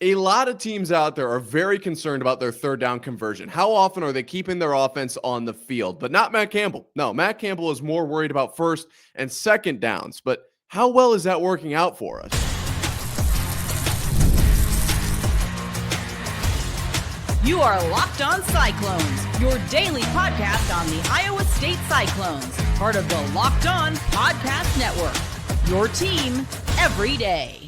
A lot of teams out there are very concerned about their third down conversion. How often are they keeping their offense on the field? But not Matt Campbell. No, Matt Campbell is more worried about first and second downs. But how well is that working out for us? You are Locked On Cyclones, your daily podcast on the Iowa State Cyclones, part of the Locked On Podcast Network, your team every day.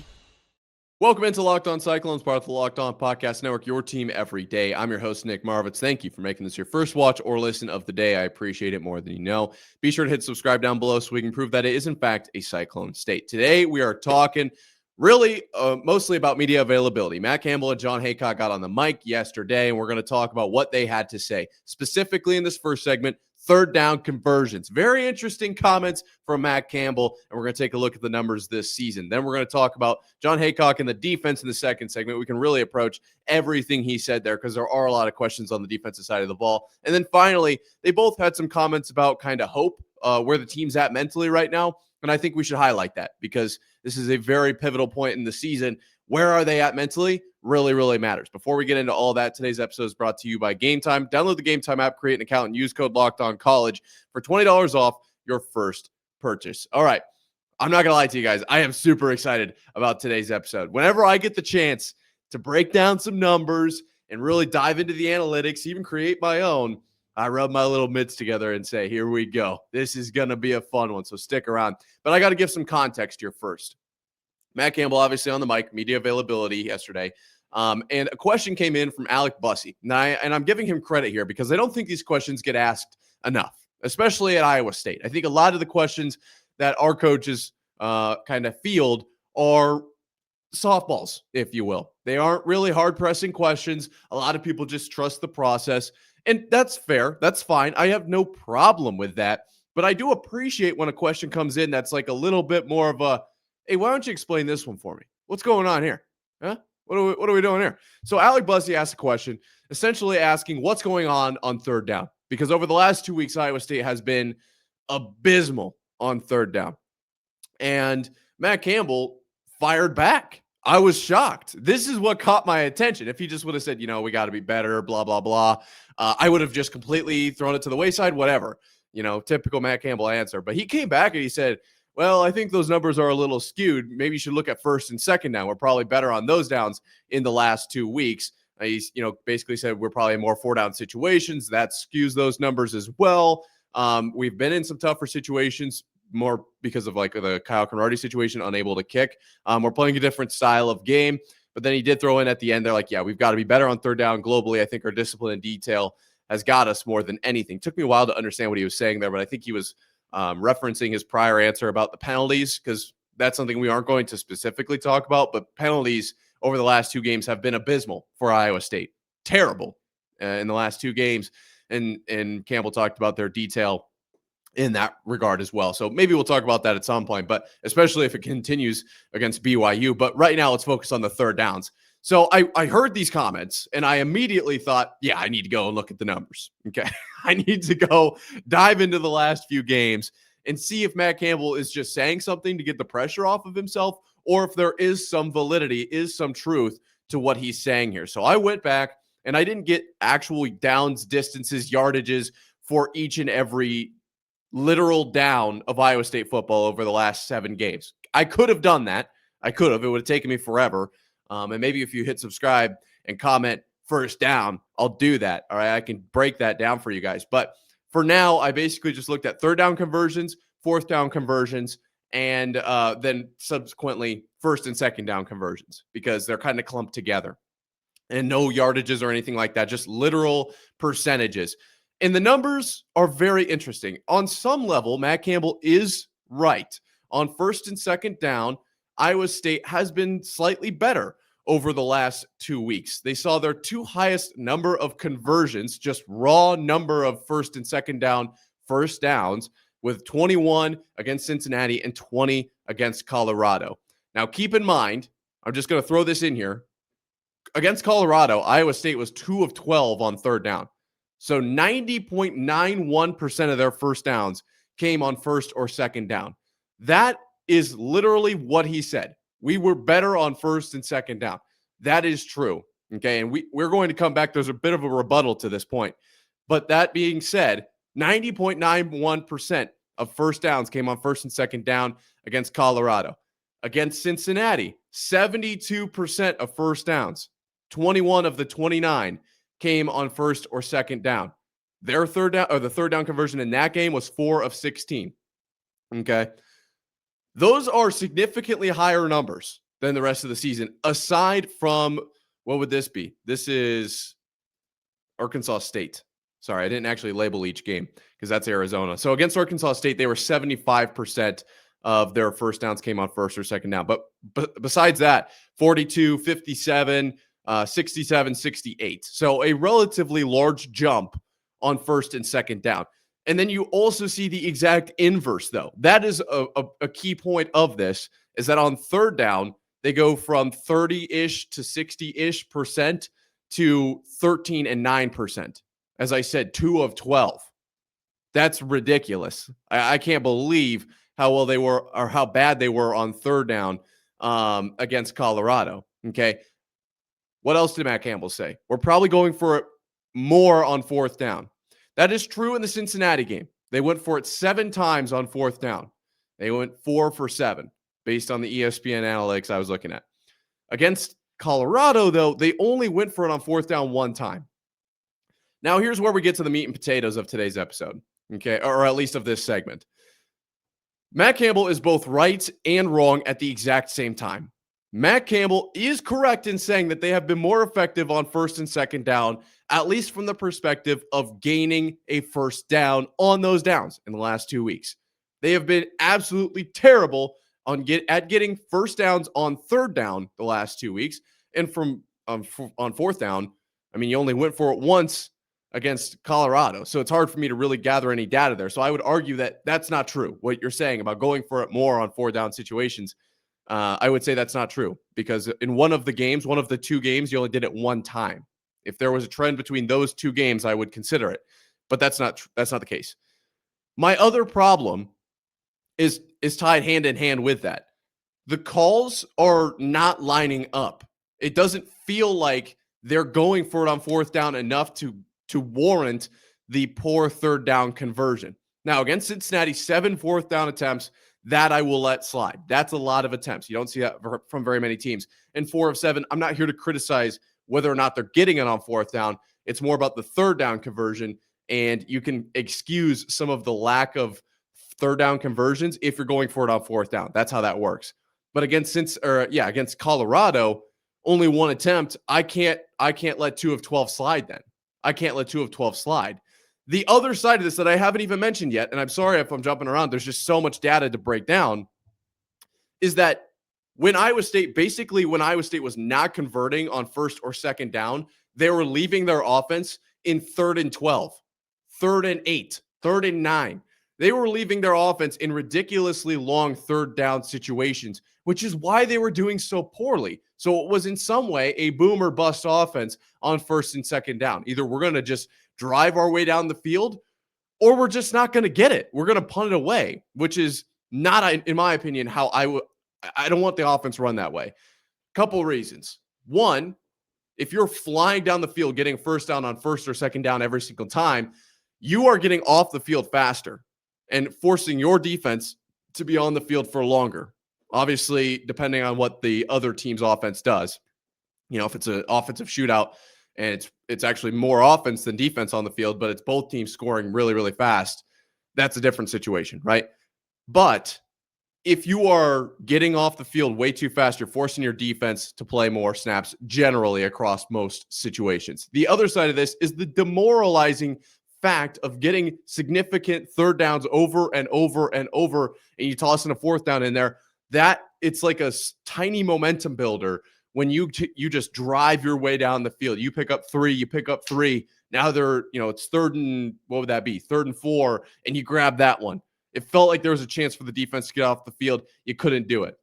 Welcome into Locked On Cyclones, part of the Locked On Podcast Network, your team every day. I'm your host, Nick Marvitz. Thank you for making this your first watch or listen of the day. I appreciate it more than you know. Be sure to hit subscribe down below so we can prove that it is, in fact, a Cyclone state. Today, we are talking really mostly about media availability. Matt Campbell and Jon Heacock got on the mic yesterday, and we're going to talk about what they had to say. Specifically in this first segment, third down conversions. Very interesting comments from Matt Campbell, and we're going to take a look at the numbers this season. Then we're going to talk about Jon Heacock and the defense in the second segment. We can really approach everything he said there because there are a lot of questions on the defensive side of the ball. And then finally, they both had some comments about kind of hope, where the team's at mentally right now. And I think we should highlight that because this is a very pivotal point in the season. Where are they at mentally? Really, really matters. Before we get into all that, today's episode is brought to you by Game Time. Download the Game Time app, create an account, and use code LOCKEDONCollege for $20 off your first purchase. All right. I'm not going to lie to you guys. I am super excited about today's episode. Whenever I get the chance to break down some numbers and really dive into the analytics, even create my own, I rub my little mitts together and say, here we go. This is going to be a fun one, so stick around. But I got to give some context here first. Matt Campbell, obviously on the mic, media availability yesterday. And a question came in from Alec Bussey. And I'm giving him credit here because I don't think these questions get asked enough, especially at Iowa State. I think a lot of the questions that our coaches kind of field are softballs, if you will. They aren't really hard-pressing questions. A lot of people just trust the process. And that's fair. That's fine. I have no problem with that. But I do appreciate when a question comes in that's like a little bit more of a, hey, why don't you explain this one for me? What's going on here? Huh? What are we doing here? So Alec Bussey asked a question, essentially asking what's going on third down. Because over the last 2 weeks, Iowa State has been abysmal on third down. And Matt Campbell fired back. I was shocked. This is what caught my attention. If he just would have said, we got to be better, blah, blah, blah, I would have just completely thrown it to the wayside, whatever. Typical Matt Campbell answer. But he came back and he said, well, I think those numbers are a little skewed. Maybe you should look at first and second down. We're probably better on those downs in the last 2 weeks. He's, basically said we're probably in more 4-down situations. That skews those numbers as well. We've been in some tougher situations, more because of like the Kyle Conradi situation, unable to kick. We're playing a different style of game. But then he did throw in at the end, they're like, yeah, we've got to be better on third down globally. I think our discipline and detail has got us more than anything. Took me a while to understand what he was saying there, but I think he was referencing his prior answer about the penalties, because that's something we aren't going to specifically talk about, but penalties over the last 2 games have been abysmal for Iowa State. Terrible in the last 2 games. And Campbell talked about their detail in that regard as well. So maybe we'll talk about that at some point, but especially if it continues against BYU. But right now, let's focus on the third downs. So I heard these comments and I immediately thought, yeah, I need to go and look at the numbers. Okay. I need to go dive into the last few games and see if Matt Campbell is just saying something to get the pressure off of himself, or if there is some validity, is some truth to what he's saying here. So I went back and I didn't get actual downs, distances, yardages for each and every literal down of Iowa State football over the last 7 games. I could have done that. It would have taken me forever. And maybe if you hit subscribe and comment first down, I'll do that. All right. I can break that down for you guys. But for now, I basically just looked at third down conversions, fourth down conversions, and then subsequently first and second down conversions, because they're kind of clumped together. And no yardages or anything like that, just literal percentages. And the numbers are very interesting. On some level, Matt Campbell is right. On first and second down, Iowa State has been slightly better over the last 2 weeks. They saw their 2 highest number of conversions, just raw number of first and second down first downs, with 21 against Cincinnati and 20 against Colorado. Now, keep in mind, I'm just going to throw this in here. Against Colorado, Iowa State was 2 of 12 on third down. So 90.91% of their first downs came on first or second down. That is literally what he said. We were better on first and second down. That is true. Okay. And we're going to come back. There's a bit of a rebuttal to this point. But that being said, 90.91% of first downs came on first and second down against Colorado. Against Cincinnati, 72% of first downs, 21 of the 29 came on first or second down. Their third down, or the third down conversion in that game, was 4 of 16. Okay. Those are significantly higher numbers than the rest of the season, aside from, what would this be? This is Arkansas State. Sorry, I didn't actually label each game because that's Arizona. So against Arkansas State, they were 75% of their first downs came on first or second down. But besides that, 42, 57, 67, 68. So a relatively large jump on first and second down. And then you also see the exact inverse, though. That is a key point of this, is that on third down, they go from 30-ish to 60-ish percent to 13 and 9%. As I said, 2 of 12. That's ridiculous. I can't believe how well they were, or how bad they were on third down against Colorado. Okay. What else did Matt Campbell say? We're probably going for it more on fourth down. That is true in the Cincinnati game. They went for it 7 times on fourth down. They went 4 for 7 based on the ESPN analytics I was looking at. Against Colorado, though, they only went for it on fourth down 1 time. Now, here's where we get to the meat and potatoes of today's episode, okay, or at least of this segment. Matt Campbell is both right and wrong at the exact same time. Matt Campbell is correct in saying that they have been more effective on first and second down, at least from the perspective of gaining a first down on those downs in the last 2 weeks. They have been absolutely terrible at getting first downs on third down the last 2 weeks. And on fourth down, I mean, you only went for it once against Colorado. So it's hard for me to really gather any data there. So I would argue that that's not true. What you're saying about going for it more on 4 down situations, I would say that's not true, because in one of the 2 games, you only did it 1 time. If there was a trend between those 2 games, I would consider it, but that's not the case. My other problem is tied hand in hand with that. The calls are not lining up. It doesn't feel like they're going for it on fourth down enough to warrant the poor third down conversion. Now, against Cincinnati, 7 fourth down attempts, that I will let slide. That's a lot of attempts. You don't see that from very many teams. And 4 of 7, I'm not here to criticize whether or not they're getting it on fourth down. It's more about the third down conversion, and you can excuse some of the lack of third down conversions if you're going for it on fourth down. That's how that works. But against Colorado, only 1 attempt. I can't let 2 of 12 slide then. I can't let 2 of 12 slide. The other side of this that I haven't even mentioned yet, and I'm sorry if I'm jumping around, there's just so much data to break down, is that when Iowa State was not converting on first or second down, they were leaving their offense in 3rd and 12, 3rd and 8, 3rd and 9. They were leaving their offense in ridiculously long third down situations, which is why they were doing so poorly. So it was in some way a boom or bust offense on first and second down. Either we're going to just drive our way down the field, or we're just not going to get it. We're going to punt it away, which is not, in my opinion, how I don't want the offense run that way. Couple reasons. One, if you're flying down the field, getting first down on first or second down every single time, you are getting off the field faster and forcing your defense to be on the field for longer. Obviously, depending on what the other team's offense does. You know, if it's an offensive shootout and it's actually more offense than defense on the field, but it's both teams scoring really, really fast, that's a different situation, right? But if you are getting off the field way too fast, you're forcing your defense to play more snaps generally across most situations. The other side of this is the demoralizing fact of getting significant third downs over and over and over, and you toss in a fourth down in there. That it's like a tiny momentum builder when you just drive your way down the field. You pick up 3. Now it's 3rd and, what would that be? 3rd and 4, and you grab that one. It felt like there was a chance for the defense to get off the field. You couldn't do it.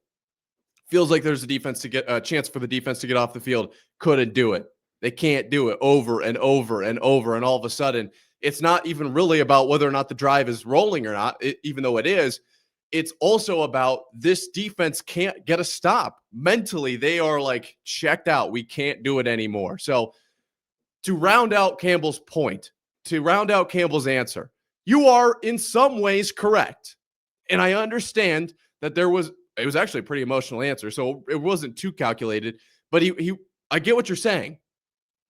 Feels like there's a chance for the defense to get off the field. Couldn't do it. They can't do it over and over and over. And all of a sudden, it's not even really about whether or not the drive is rolling or not, even though it is. it's also about this defense can't get a stop. Mentally, they are like checked out. We can't do it anymore. So to round out Campbell's point, to round out Campbell's answer, you are in some ways correct. And I understand that it was actually a pretty emotional answer, so it wasn't too calculated, but I get what you're saying.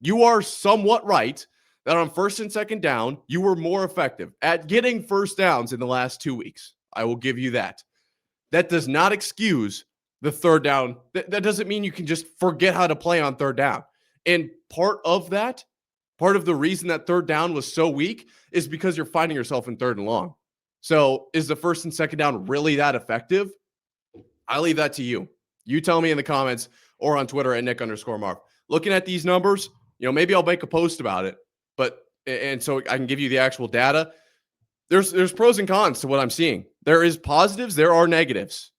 You are somewhat right that on first and second down, you were more effective at getting first downs in the last 2 weeks. I will give you that. That does not excuse the third down. That doesn't mean you can just forget how to play on third down. And part of the reason that third down was so weak is because you're finding yourself in third and long. So is the first and second down really that effective? I leave that to you. You tell me in the comments or on Twitter at Nick_Marv. Looking at these numbers, maybe I'll make a post about it, and so I can give you the actual data. There's pros and cons to what I'm seeing. There is positives, there are negatives.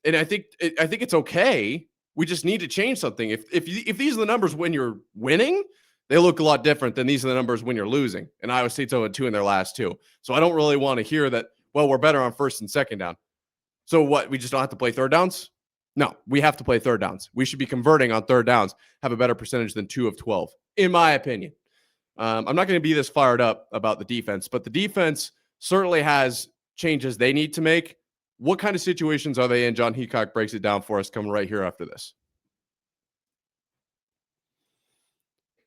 And I think it's okay. We just need to change something. If these are the numbers when you're winning, they look a lot different than these are the numbers when you're losing. And Iowa State's 0-2 in their last 2. So I don't really want to hear that, well, we're better on first and second down. So what, we just don't have to play third downs? No, we have to play third downs. We should be converting on third downs, have a better percentage than 2 of 12, in my opinion. I'm not going to be this fired up about the defense, but the defense certainly has changes they need to make. What kind of situations are they in? John Heacock breaks it down for us coming right here after this.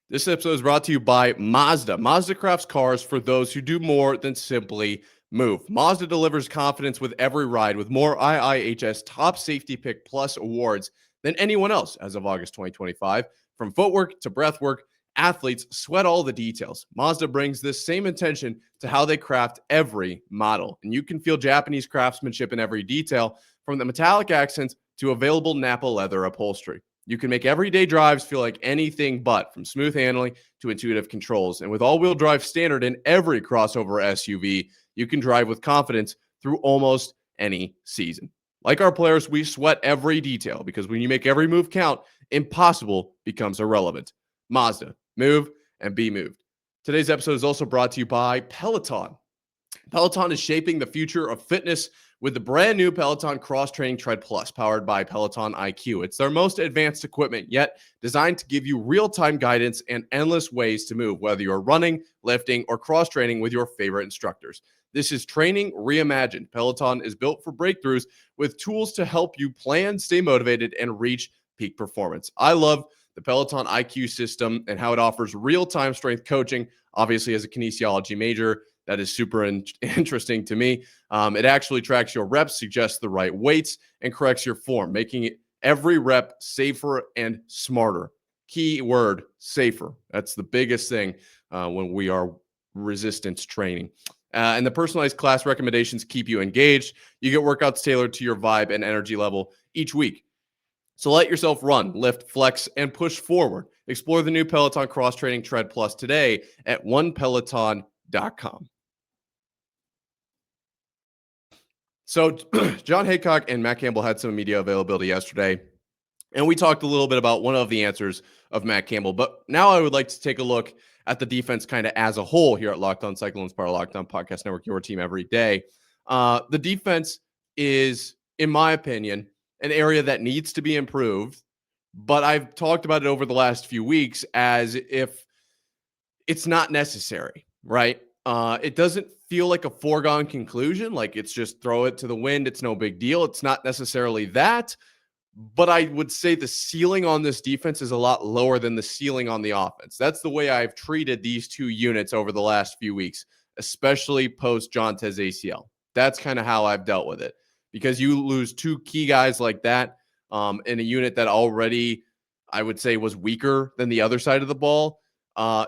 This episode is brought to you by Mazda. Mazda crafts cars for those who do more than simply move. Mazda delivers confidence with every ride with more IIHS Top Safety Pick Plus awards than anyone else as of August 2025. From footwork to breathwork, athletes sweat all the details. Mazda brings this same intention to how they craft every model. And you can feel Japanese craftsmanship in every detail, from the metallic accents to available Napa leather upholstery. You can make everyday drives feel like anything but, from smooth handling to intuitive controls. And with all-wheel drive standard in every crossover SUV, you can drive with confidence through almost any season. Like our players, we sweat every detail because when you make every move count, impossible becomes irrelevant. Mazda, move and be moved. Today's episode is also brought to you by Peloton. Peloton is shaping the future of fitness with the brand new Peloton Cross Training Tread Plus, powered by Peloton IQ. It's their most advanced equipment yet, designed to give you real-time guidance and endless ways to move, whether you're running, lifting, or cross-training with your favorite instructors. This is training reimagined. Peloton is built for breakthroughs with tools to help you plan, stay motivated, and reach peak performance. I love the Peloton IQ system and how it offers real-time strength coaching. Obviously, as a kinesiology major, that is super interesting to me. It actually tracks your reps, suggests the right weights, and corrects your form, making it every rep safer and smarter. Key word, safer. That's the biggest thing when we are resistance training. And the personalized class recommendations keep you engaged. You get workouts tailored to your vibe and energy level each week. So let yourself run, lift, flex, and push forward. Explore the new Peloton Cross Training Tread Plus today at onepeloton.com. So John Heacock and Matt Campbell had some media availability yesterday, and we talked a little bit about one of the answers of Matt Campbell. But now I would like to take a look at the defense kind of as a whole here at Locked On Cyclones, part of Locked On Podcast Network, your team every day. The defense is, in my opinion, an area that needs to be improved, but I've talked about it over the last few weeks as if it's not necessary, right? It doesn't feel like a foregone conclusion, like it's just throw it to the wind, it's no big deal. It's not necessarily that, but I would say the ceiling on this defense is a lot lower than the ceiling on the offense. That's the way I've treated these two units over the last few weeks, especially post Jontes ACL. That's kind of how I've dealt with it, because you lose two key guys like that in a unit that already, I would say, was weaker than the other side of the ball.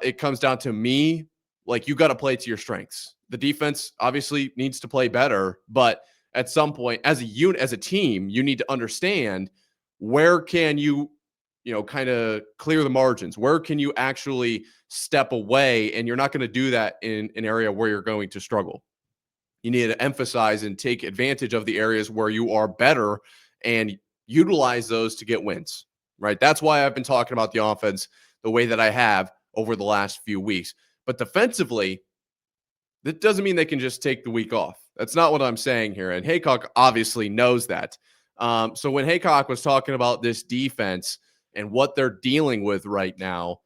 It comes down to me, like, you got to play to your strengths. The defense obviously needs to play better, but at some point, as a unit, as a team, you need to understand where can you kind of clear the margins? Where can you actually step away? And you're not going to do that in an area where you're going to struggle. You need to emphasize and take advantage of the areas where you are better and utilize those to get wins, right? That's why I've been talking about the offense the way that I have over the last few weeks. But defensively, that doesn't mean they can just take the week off. That's not what I'm saying here. And Haycock obviously knows that. So when Haycock was talking about this defense and what they're dealing with right now,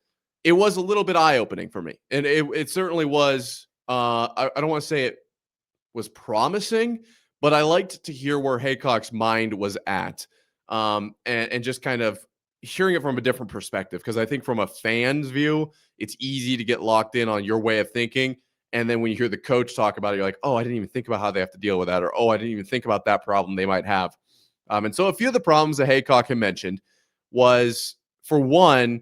it was a little bit eye-opening for me. And it certainly was, I don't want to say it was promising, but I liked to hear where Haycock's mind was at, and just kind of hearing it from a different perspective. Because I think from a fan's view, it's easy to get locked in on your way of thinking. And then when you hear the coach talk about it, you're like, oh, I didn't even think about how they have to deal with that. Or, oh, I didn't even think about that problem they might have. And so a few of the problems that Haycock had mentioned was, for one,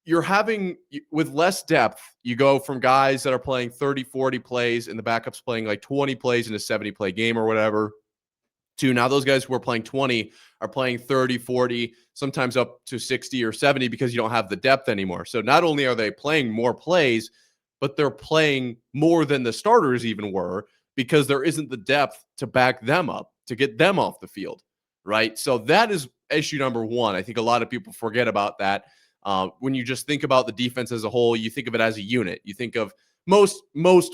you're having, with less depth, you go from guys that are playing 30, 40 plays and the backups playing like 20 plays in a 70-play game or whatever, to now those guys who are playing 20 are playing 30, 40, sometimes up to 60 or 70 because you don't have the depth anymore. So not only are they playing more plays, but they're playing more than the starters even were, because there isn't the depth to back them up, to get them off the field, right? So that is issue number one. I think a lot of people forget about that. When you just think about the defense as a whole, you think of it as a unit. You think of most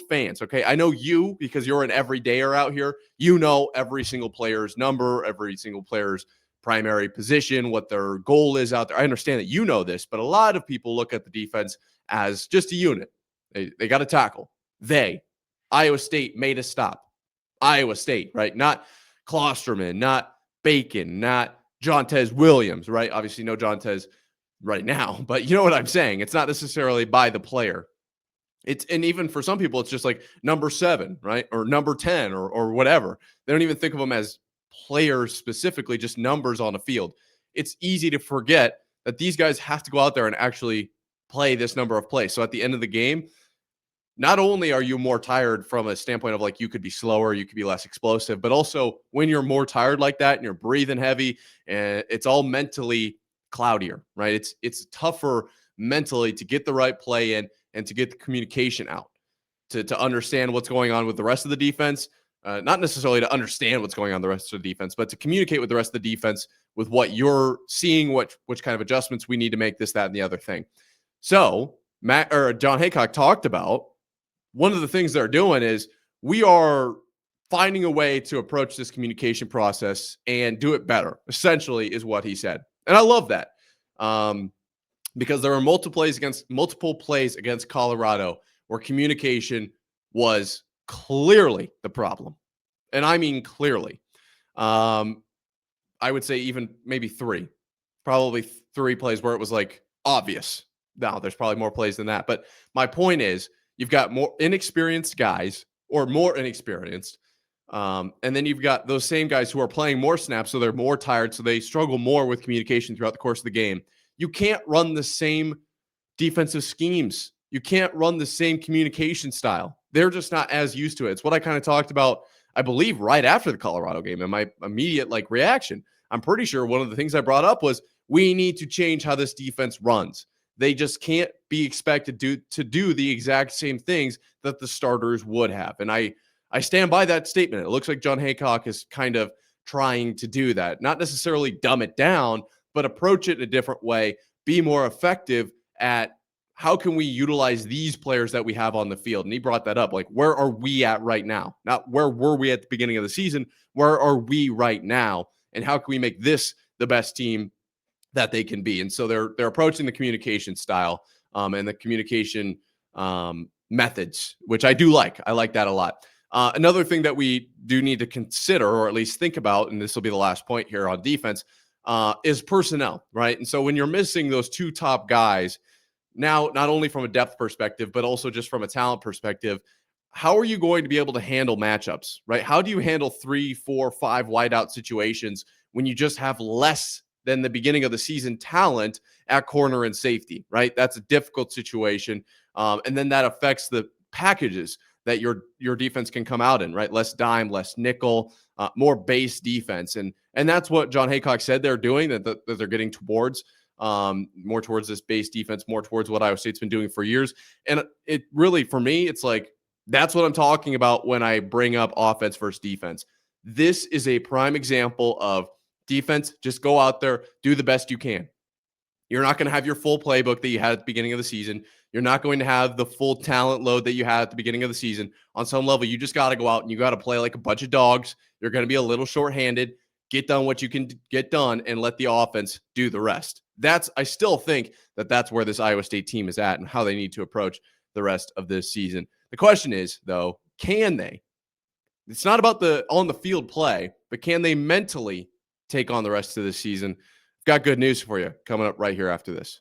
fans, okay? I know you, because you're an everydayer out here, you know every single player's number, every single player's primary position, what their goal is out there. I understand that you know this, but a lot of people look at the defense as just a unit. They got to tackle. Iowa State made a stop. Iowa State, right? Not Klosterman, not Bacon, not Jontez Williams, right? Obviously, no Jontez right now, but you know what I'm saying. It's not necessarily by the player. And even for some people, it's just like number 7, right? Or number 10 or whatever. They don't even think of them as players specifically, just numbers on a field. It's easy to forget that these guys have to go out there and actually play this number of plays. So at the end of the game, not only are you more tired from a standpoint of like you could be slower, you could be less explosive, but also when you're more tired like that and you're breathing heavy, and it's all mentally cloudier, right? It's tougher mentally to get the right play in and to get the communication out, to understand what's going on with the rest of the defense. Not necessarily to understand what's going on the rest of the defense, but to communicate with the rest of the defense with what you're seeing, which kind of adjustments we need to make, this, that, and the other thing. So John Haycock talked about one of the things they're doing is we are finding a way to approach this communication process and do it better, essentially, is what he said. And I love that, because there were multiple plays against Colorado where communication was clearly the problem. And I mean clearly. I would say even maybe probably three plays where it was like obvious. Now, there's probably more plays than that. But my point is, you've got more inexperienced guys, or more inexperienced. And then you've got those same guys who are playing more snaps, so they're more tired, so they struggle more with communication throughout the course of the game. You can't run the same defensive schemes. You can't run the same communication style. They're just not as used to it. It's what I kind of talked about, I believe, right after the Colorado game, and my immediate reaction. I'm pretty sure one of the things I brought up was we need to change how this defense runs. They just can't be expected to do the exact same things that the starters would have. And I stand by that statement. It looks like John Haycock is kind of trying to do that. Not necessarily dumb it down, but approach it in a different way, be more effective at how can we utilize these players that we have on the field. And he brought that up. Like, where are we at right now? Not where were we at the beginning of the season? Where are we right now? And how can we make this the best team that they can be? And so they're approaching the communication style and the communication methods, which I do like. I like that a lot. Another thing that we do need to consider, or at least think about, and this will be the last point here on defense, is personnel, right? And so when you're missing those two top guys, now, not only from a depth perspective, but also just from a talent perspective, how are you going to be able to handle matchups, right? How do you handle 3, 4, 5 wideout situations when you just have less than the beginning of the season talent at corner and safety, right? That's a difficult situation. And then that affects the packages that your defense can come out in, right? Less dime, less nickel, more base defense. And that's what John Haycock said they're doing, that they're getting towards, more towards this base defense, more towards what Iowa State's been doing for years. And it really, for me, it's like, that's what I'm talking about when I bring up offense versus defense. This is a prime example of defense. Just go out there, do the best you can. You're not going to have your full playbook that you had at the beginning of the season. You're not going to have the full talent load that you had at the beginning of the season. On some level, you just got to go out and you got to play like a bunch of dogs. You're going to be a little shorthanded. Get done what you can get done and let the offense do the rest. I still think that that's where this Iowa State team is at and how they need to approach the rest of this season. The question is, though, can they? It's not about the on the field play, but can they mentally take on the rest of the season? I've got good news for you coming up right here after this.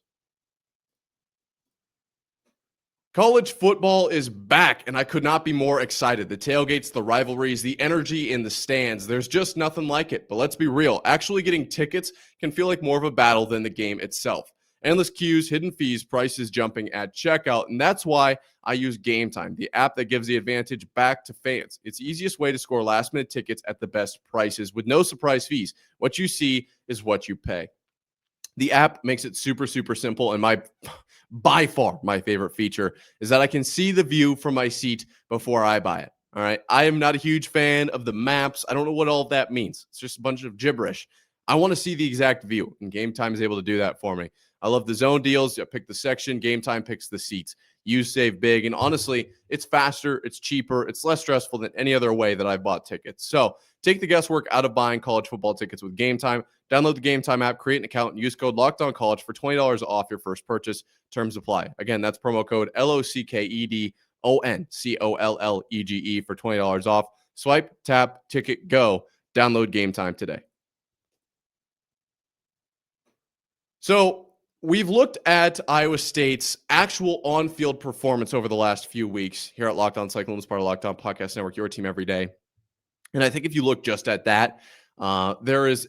College football is back, and I could not be more excited. The tailgates, the rivalries, the energy in the stands, there's just nothing like it. But let's be real. Actually getting tickets can feel like more of a battle than the game itself. Endless queues, hidden fees, prices jumping at checkout, and that's why I use Game Time, the app that gives the advantage back to fans. It's the easiest way to score last-minute tickets at the best prices with no surprise fees. What you see is what you pay. The app makes it super, super simple, and by far my favorite feature is that I can see the view from my seat before I buy it. All right. I am not a huge fan of the maps. I don't know what all of that means. It's just a bunch of gibberish. I want to see the exact view, and Game Time is able to do that for me. I love the zone deals. I pick the section. Game Time picks the seats. You save big. And honestly, it's faster. It's cheaper. It's less stressful than any other way that I've bought tickets. So take the guesswork out of buying college football tickets with Game Time. Download the Game Time app, create an account, and use code LOCKEDONCollege for $20 off your first purchase. Terms apply. Again, that's promo code LOCKEDONCOLLEGE for $20 off. Swipe, tap, ticket, go. Download Game Time today. So we've looked at Iowa State's actual on-field performance over the last few weeks here at Locked On Cyclones, part of Locked On Podcast Network, your team every day. And I think if you look just at that, there is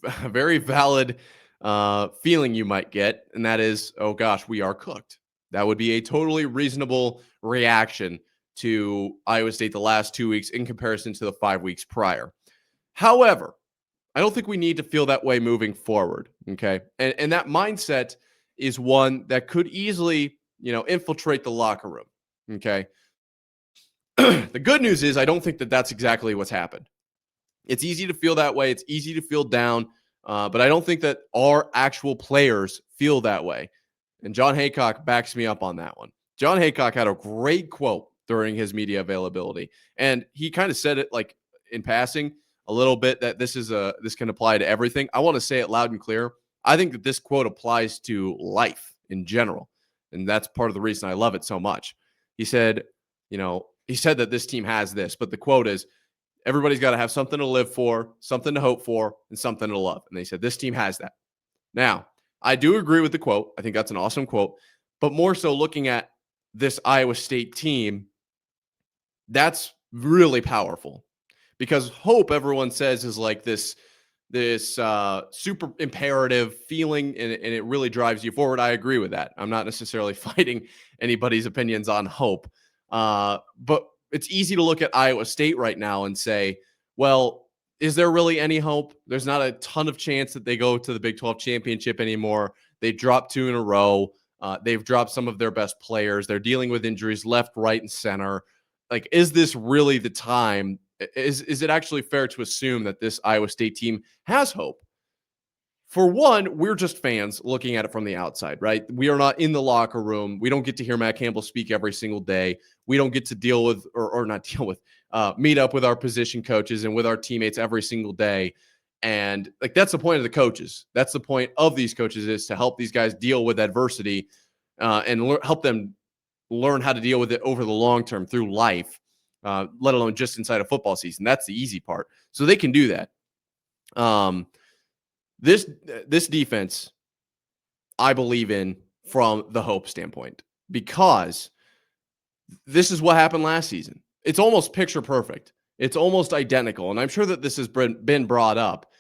a very valid feeling you might get, and that is, oh gosh, we are cooked. That would be a totally reasonable reaction to Iowa State the last 2 weeks in comparison to the 5 weeks prior. However, I don't think we need to feel that way moving forward, okay? And that mindset is one that could easily, infiltrate the locker room, okay? The good news is I don't think that that's exactly what's happened. It's easy to feel that way. It's easy to feel down, but I don't think that our actual players feel that way. And John Haycock backs me up on that one. John Haycock had a great quote during his media availability, and he kind of said it like in passing a little bit that this can apply to everything. I want to say it loud and clear. I think that this quote applies to life in general, and that's part of the reason I love it so much. He said, that this team has this, but the quote is, everybody's got to have something to live for, something to hope for, and something to love. And they said, this team has that. Now, I do agree with the quote. I think that's an awesome quote. But more so looking at this Iowa State team, that's really powerful. Because hope, everyone says, is like this super imperative feeling, and it really drives you forward. I agree with that. I'm not necessarily fighting anybody's opinions on hope. But it's easy to look at Iowa State right now and say, well, is there really any hope? There's not a ton of chance that they go to the Big 12 championship anymore. They dropped 2 in a row. They've dropped some of their best players. They're dealing with injuries left, right, and center. Like, is this really the time? Is it actually fair to assume that this Iowa State team has hope? For one, we're just fans looking at it from the outside, right? We are not in the locker room. We don't get to hear Matt Campbell speak every single day. We don't get to deal with, or not deal with, meet up with our position coaches and with our teammates every single day. And like, that's the point of the coaches. That's the point of these coaches, is to help these guys deal with adversity and help them learn how to deal with it over the long term through life, let alone just inside a football season. That's the easy part. So they can do that. This defense, I believe in from the hope standpoint, because this is what happened last season. It's almost picture perfect. It's almost identical. And I'm sure that this has been brought up.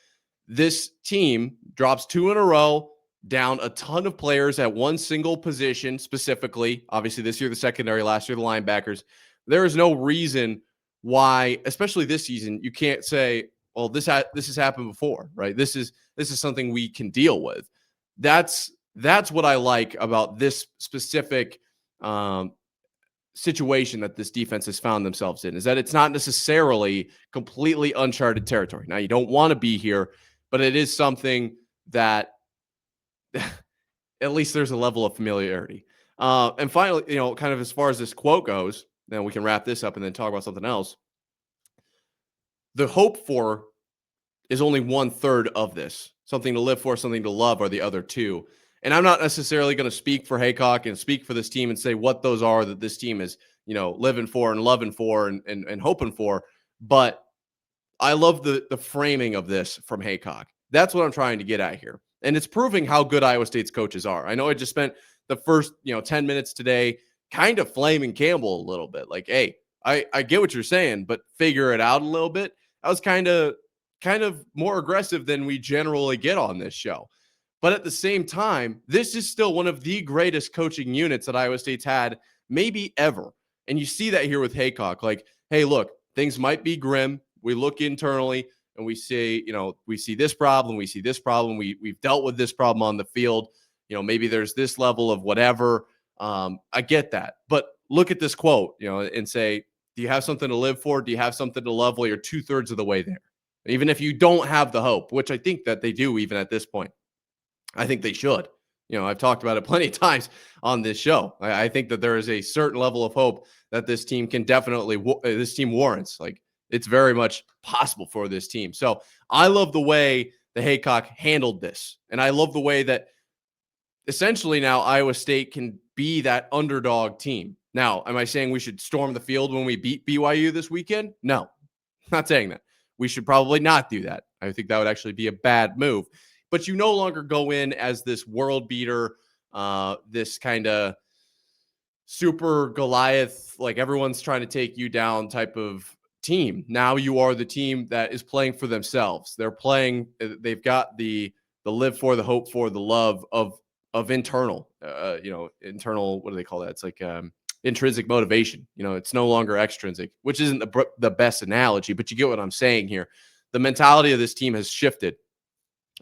This team drops 2 in a row, down a ton of players at one single position specifically. Obviously, this year the secondary, last year the linebackers. There is no reason why, especially this season, you can't say, well, this has happened before, right? This is something we can deal with. That's what I like about this specific situation that this defense has found themselves in, is that it's not necessarily completely uncharted territory. Now, you don't want to be here, but it is something that at least there's a level of familiarity. And finally, kind of as far as this quote goes, then we can wrap this up and then talk about something else. The hope for is only 1/3 of this. Something to live for, something to love are the other two. And I'm not necessarily going to speak for Haycock and speak for this team and say what those are that this team is, living for and loving for and hoping for. But I love the framing of this from Haycock. That's what I'm trying to get at here. And it's proving how good Iowa State's coaches are. I know I just spent the first, 10 minutes today kind of flaming Campbell a little bit. Like, hey, I get what you're saying, but figure it out a little bit. I was kind of more aggressive than we generally get on this show. But at the same time, this is still one of the greatest coaching units that Iowa State's had maybe ever. And you see that here with Haycock. Like, hey, look, things might be grim. We look internally and we say, we see this problem. We see this problem. We've dealt with this problem on the field. Maybe there's this level of whatever. I get that. But look at this quote, and say, do you have something to live for? Do you have something to love? Well, you're 2/3 of the way there. Even if you don't have the hope, which I think that they do even at this point. I think they should. I've talked about it plenty of times on this show. I think that there is a certain level of hope that this team can definitely, this team warrants. Like, it's very much possible for this team. So I love the way the Haycock handled this. And I love the way that essentially now Iowa State can be that underdog team. Now, am I saying we should storm the field when we beat BYU this weekend? No, not saying that. We should probably not do that. I think that would actually be a bad move. But you no longer go in as this world beater, this kind of super Goliath, like everyone's trying to take you down type of team. Now you are the team that is playing for themselves. They're playing, they've got the live for, the hope for, the love of internal, internal, what do they call that? It's like intrinsic motivation. It's no longer extrinsic, which isn't the best analogy, but you get what I'm saying here. The mentality of this team has shifted.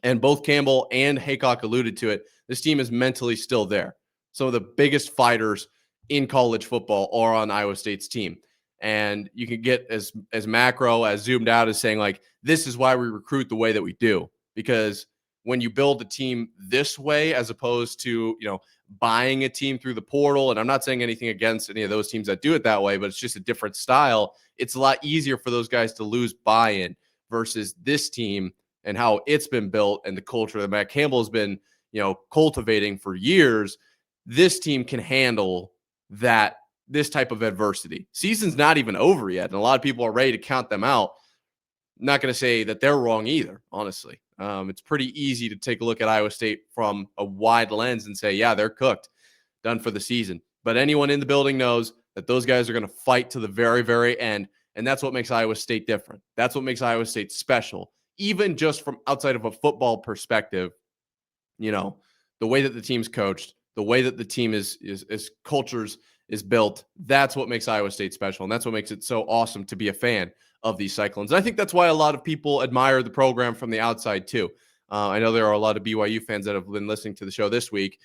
And both Campbell and Haycock alluded to it. This team is mentally still there. Some of the biggest fighters in college football are on Iowa State's team. And you can get as macro, as zoomed out as saying, like, this is why we recruit the way that we do. Because when you build a team this way, as opposed to, buying a team through the portal, and I'm not saying anything against any of those teams that do it that way, but it's just a different style. It's a lot easier for those guys to lose buy-in versus this team and how it's been built and the culture that Matt Campbell has been, cultivating for years. This team can handle this type of adversity. Season's not even over yet, and a lot of people are ready to count them out. Not going to say that they're wrong either, honestly. It's pretty easy to take a look at Iowa State from a wide lens and say, yeah, they're cooked, done for the season. But anyone in the building knows that those guys are going to fight to the very, very end, and that's what makes Iowa State different. That's what makes Iowa State special. Even just from outside of a football perspective, the way that the team's coached, the way that the team is cultures is built, that's what makes Iowa State special. And that's what makes it so awesome to be a fan of these Cyclones. And I think that's why a lot of people admire the program from the outside too. I know there are a lot of BYU fans that have been listening to the show this week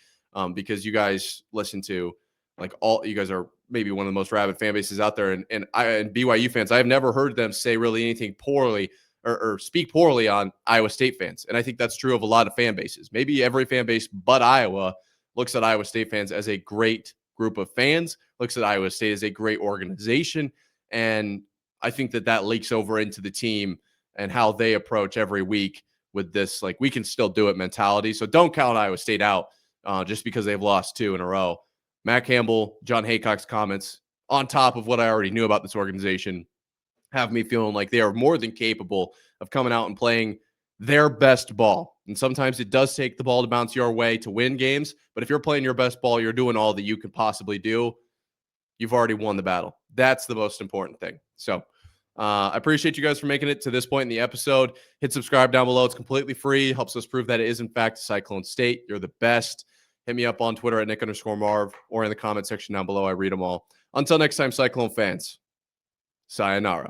because you guys listen to, you guys are maybe one of the most rabid fan bases out there. And BYU fans, I have never heard them say really anything poorly or speak poorly on Iowa State fans. And I think that's true of a lot of fan bases. Maybe every fan base but Iowa looks at Iowa State fans as a great group of fans, looks at Iowa State as a great organization. And I think that leaks over into the team and how they approach every week with this, like, we can still do it mentality. So don't count Iowa State out just because they've lost 2 in a row. Matt Campbell, John Haycock's comments on top of what I already knew about this organization have me feeling like they are more than capable of coming out and playing their best ball. And sometimes it does take the ball to bounce your way to win games. But if you're playing your best ball, you're doing all that you can possibly do. You've already won the battle. That's the most important thing. So I appreciate you guys for making it to this point in the episode. Hit subscribe down below. It's completely free. Helps us prove that it is, in fact, Cyclone State. You're the best. Hit me up on Twitter at Nick_Marv or in the comment section down below. I read them all. Until next time, Cyclone fans, sayonara.